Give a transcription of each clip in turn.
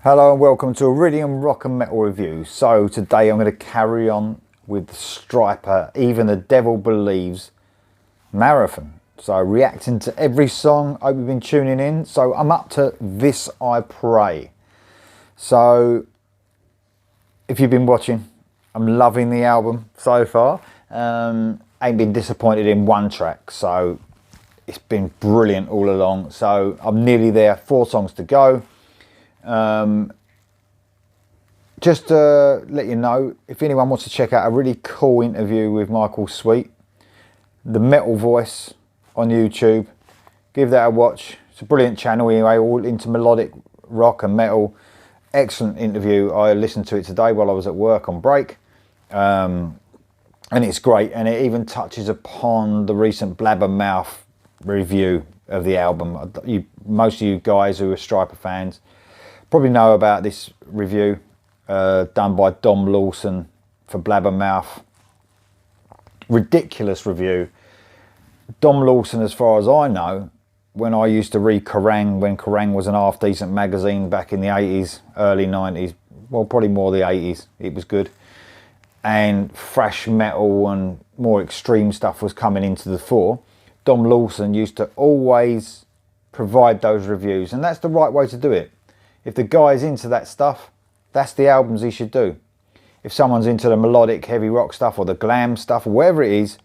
Hello and welcome to Iridium Rock and Metal Review. So today I'm going to carry on with Stryper, Even the Devil Believes Marathon. So reacting to every song. I hope you've been tuning in. So I'm up to This I Pray. So if you've been watching, I'm loving the album so far. Ain't been disappointed in one track, so it's been brilliant all along. So I'm nearly there, 4 songs to go. Just to let you know, if anyone wants to check out a really cool interview with Michael Sweet, The Metal Voice on YouTube, give that a watch. It's a brilliant channel anyway, all into melodic rock and metal. Excellent interview. I listened to it today while I was at work on break, and it's great, and it even touches upon the recent Blabbermouth review of the album. Most of you guys who are Stryper fans probably know about this review done by Dom Lawson for Blabbermouth. Ridiculous review. Dom Lawson, as far as I know, when I used to read Kerrang, when Kerrang was an half decent magazine back in the 80s, early 90s, well, probably more the 80s, it was good. And thrash metal and more extreme stuff was coming into the fore. Dom Lawson used to always provide those reviews, and that's the right way to do it. If the guy's into that stuff, that's the albums he should do. If someone's into the melodic heavy rock stuff or the glam stuff or whatever it is,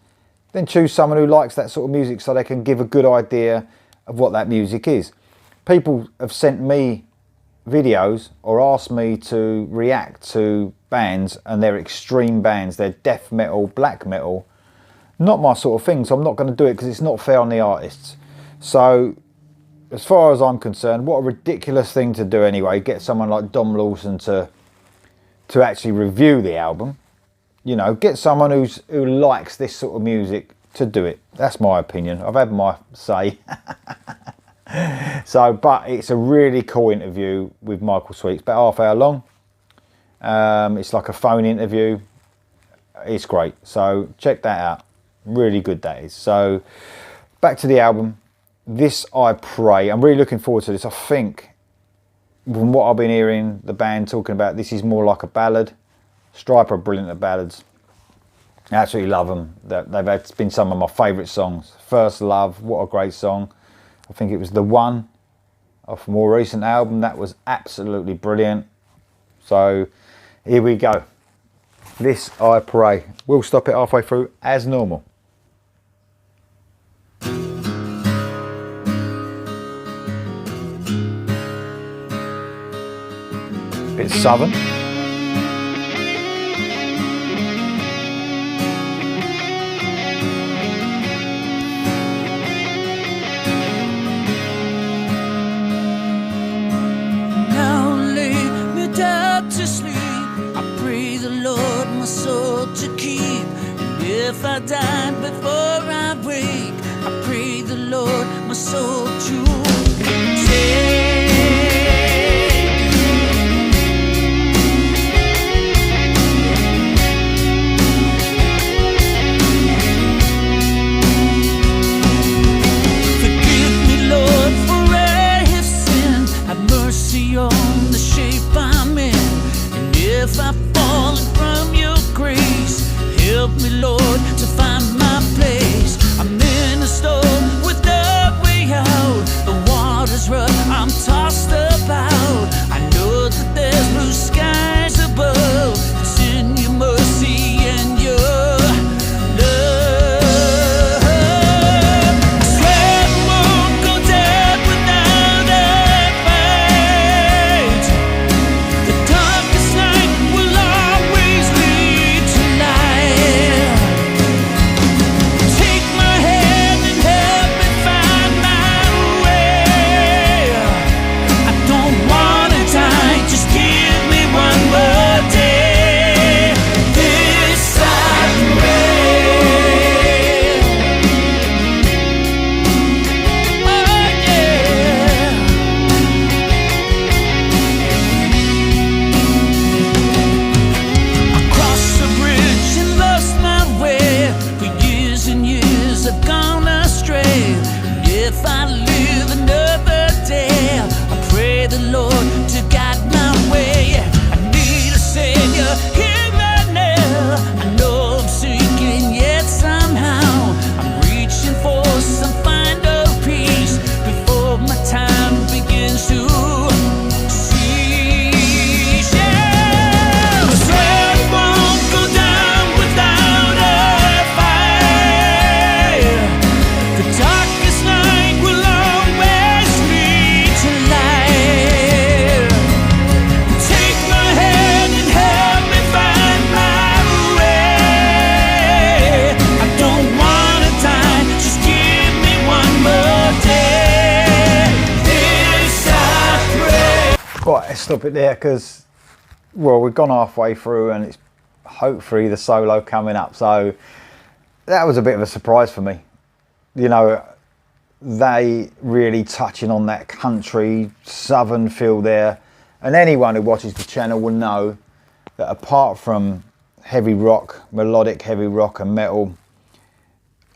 then choose someone who likes that sort of music so they can give a good idea of what that music is. People have sent me videos or asked me to react to bands, and they're extreme bands, they're death metal, black metal. Not my sort of thing, so I'm not going to do it because it's not fair on the artists. So as far as I'm concerned, what a ridiculous thing to do anyway. Get someone like Dom Lawson to actually review the album. You know, get someone who likes this sort of music to do it. That's my opinion. I've had my say. So, but it's a really cool interview with Michael Sweet. It's about half hour long. It's like a phone interview. It's great. So check that out. Really good that is. So back to the album. This I Pray. I'm really looking forward to this. I think from what I've been hearing the band talking about, this is more like a ballad. Stryper are brilliant at ballads. I absolutely love them. They've been some of my favourite songs. First Love, what a great song. I think it was The One off a more recent album. That was absolutely brilliant. So here we go. This I Pray. We'll stop it halfway through as normal. Bit southern. Now lay me down to sleep. I pray the Lord my soul to keep. And if I die before I wake, I pray the Lord my soul to take. On the shape I'm in, and if I've fallen from your grace, help me, Lord, to find my place. I'm in a storm with no way out. let's stop it there because, well, we've gone halfway through and it's hopefully the solo coming up. So that was a bit of a surprise for me. You know, they really touching on that country, southern feel there. And anyone who watches the channel will know that apart from heavy rock, melodic heavy rock and metal,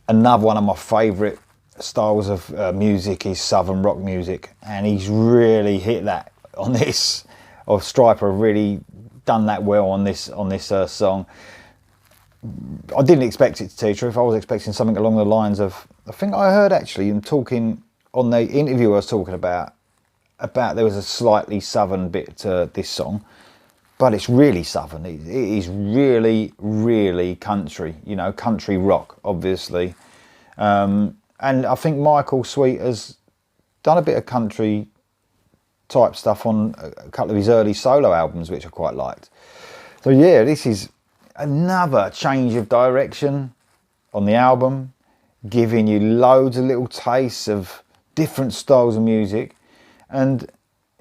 another one of my favourite styles of music is southern rock music, and he's really hit that on this. Or Stryper really done that well on this song. I didn't expect it, to tell you the truth. I was expecting something along the lines of, I think I heard actually him talking on the interview I was talking about there was a slightly southern bit to this song, but it's really southern. It is really, really country, you know, country rock, obviously. And I think Michael Sweet has done a bit of country type stuff on a couple of his early solo albums, which I quite liked. So yeah, this is another change of direction on the album, giving you loads of little tastes of different styles of music. And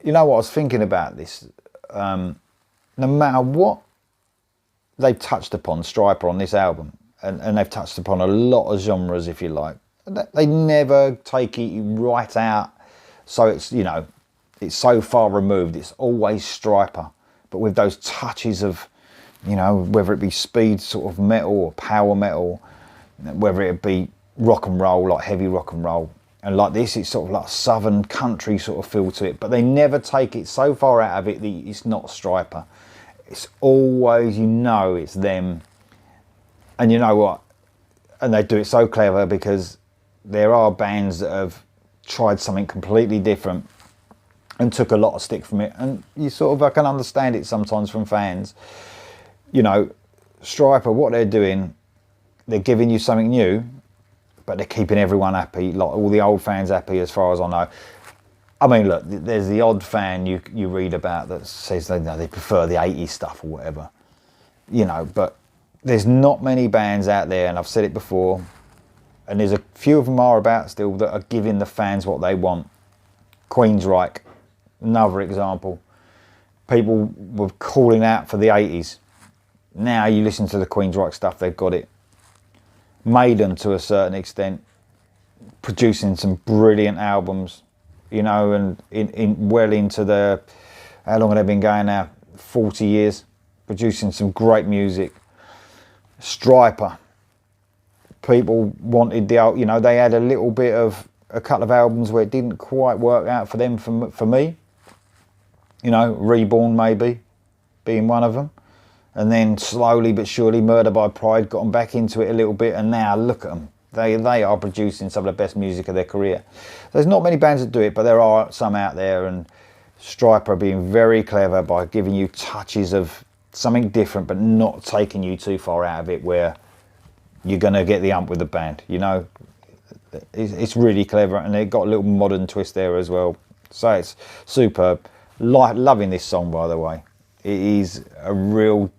you know what I was thinking about this? No matter what they've touched upon, Stryper on this album, and they've touched upon a lot of genres, if you like, they never take it right out. So it's, you know, it's so far removed. It's always Stryper, but with those touches of, you know, whether it be speed sort of metal or power metal, whether it be rock and roll, like heavy rock and roll. And like this, it's sort of like southern country sort of feel to it, but they never take it so far out of it that it's not Stryper. It's always, you know, it's them. And you know what? And they do it so clever because there are bands that have tried something completely different and took a lot of stick from it. And you sort of, I can understand it sometimes from fans. You know, Stryper, what they're doing, they're giving you something new, but they're keeping everyone happy, like all the old fans happy as far as I know. I mean, look, there's the odd fan you read about that says they prefer the 80s stuff or whatever, you know, but there's not many bands out there, and I've said it before, and there's a few of them are about still that are giving the fans what they want. Queensryche, another example. People were calling out for the 80s. Now you listen to the Queensryche stuff, they've got it. Maiden, to a certain extent, producing some brilliant albums, you know, and in well into the, how long have they been going now? 40 years, producing some great music. Stryper, people wanted the, you know, they had a little bit of a couple of albums where it didn't quite work out for them, for me. You know, Reborn maybe being one of them. And then slowly but surely, Murder by Pride got them back into it a little bit, and now look at them. They are producing some of the best music of their career. There's not many bands that do it, but there are some out there, and Stryper being very clever by giving you touches of something different, but not taking you too far out of it where you're going to get the ump with the band, you know. It's really clever, and it got a little modern twist there as well. So it's superb. Loving this song, by the way. It is a real,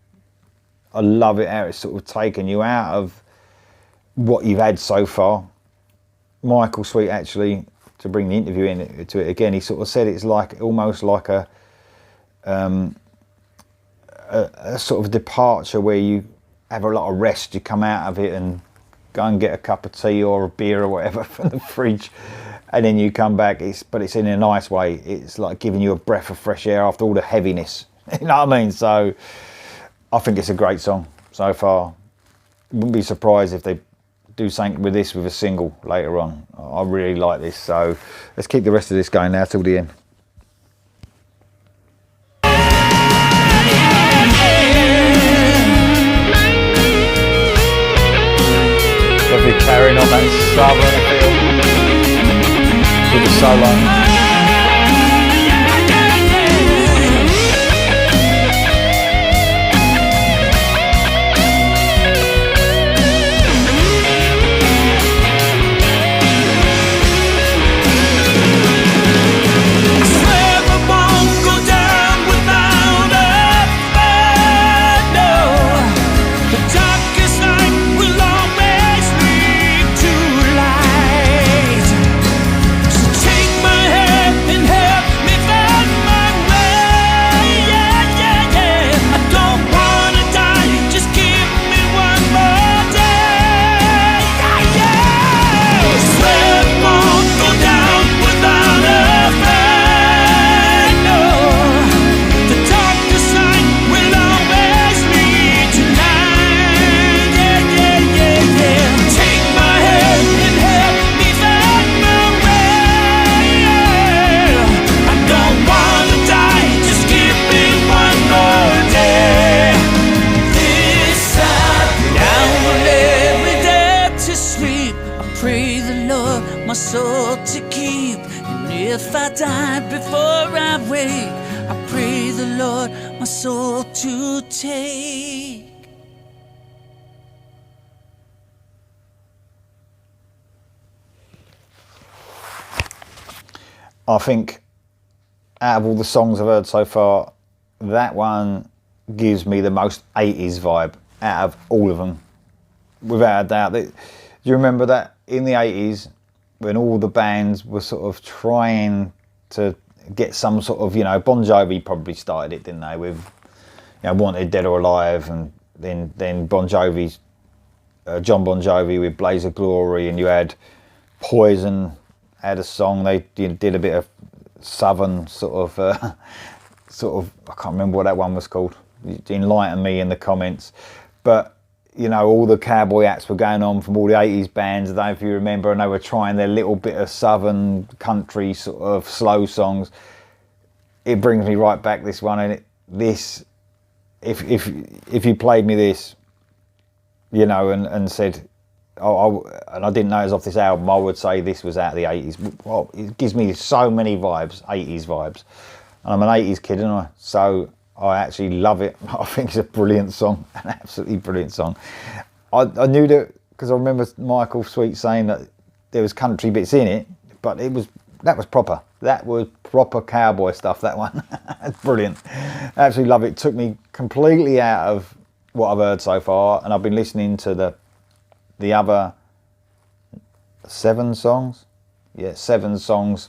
I love it how it's sort of taken you out of what you've had so far. Michael Sweet, actually, to bring the interview into it again, he sort of said it's like almost like a sort of departure where you have a lot of rest, you come out of it and go and get a cup of tea or a beer or whatever from the fridge, and then you come back, but it's in a nice way. It's like giving you a breath of fresh air after all the heaviness. You know what I mean? So I think it's a great song so far. Wouldn't be surprised if they do something with this with a single later on. I really like this, so let's keep the rest of this going now till the end. Definitely carrying on that southern feel with the solo. Take my hand. break. I pray the Lord my soul to take. I think out of all the songs I've heard so far, that one gives me the most 80s vibe out of all of them, without a doubt. Do you remember that in the 80s when all the bands were sort of trying to get some sort of, you know, Bon Jovi probably started it, didn't they, with, you know, Wanted Dead or Alive, and then Bon Jovi's John Bon Jovi with Blaze of Glory, and you had Poison had a song, they did a bit of southern sort of I can't remember what that one was called, enlighten me in the comments. But you know, all the cowboy acts were going on from all the 80s bands, I don't know if you remember, and they were trying their little bit of southern country sort of slow songs. It brings me right back, this one, and this, if you played me this, you know, and said, and I didn't know it was off this album, I would say this was out of the 80s. Well, it gives me so many vibes, 80s vibes. And I'm an 80s kid, and so I actually love it. I think it's a brilliant song, an absolutely brilliant song. I knew that because I remember Michael Sweet saying that there was country bits in it, but that was proper. That was proper cowboy stuff, that one. Brilliant. Absolutely love it. Took me completely out of what I've heard so far, and I've been listening to the other 7 songs. Yeah, 7 songs,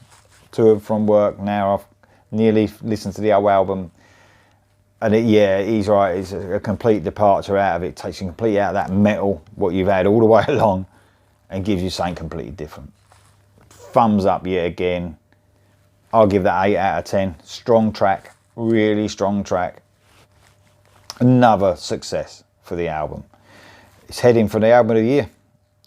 2 from work. Now I've nearly listened to the whole album, and he's right, it's a complete departure out of it. It takes you completely out of that metal, what you've had all the way along, and gives you something completely different. Thumbs up yet again. I'll give that 8 out of 10. Strong track, really strong track. Another success for the album. It's heading for the album of the year.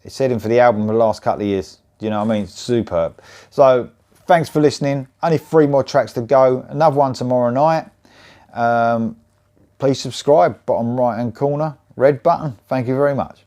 It's heading for the album of the last couple of years. Do you know what I mean? It's superb. So thanks for listening. Only 3 more tracks to go. Another one tomorrow night. Please subscribe, bottom right hand corner, red button. Thank you very much.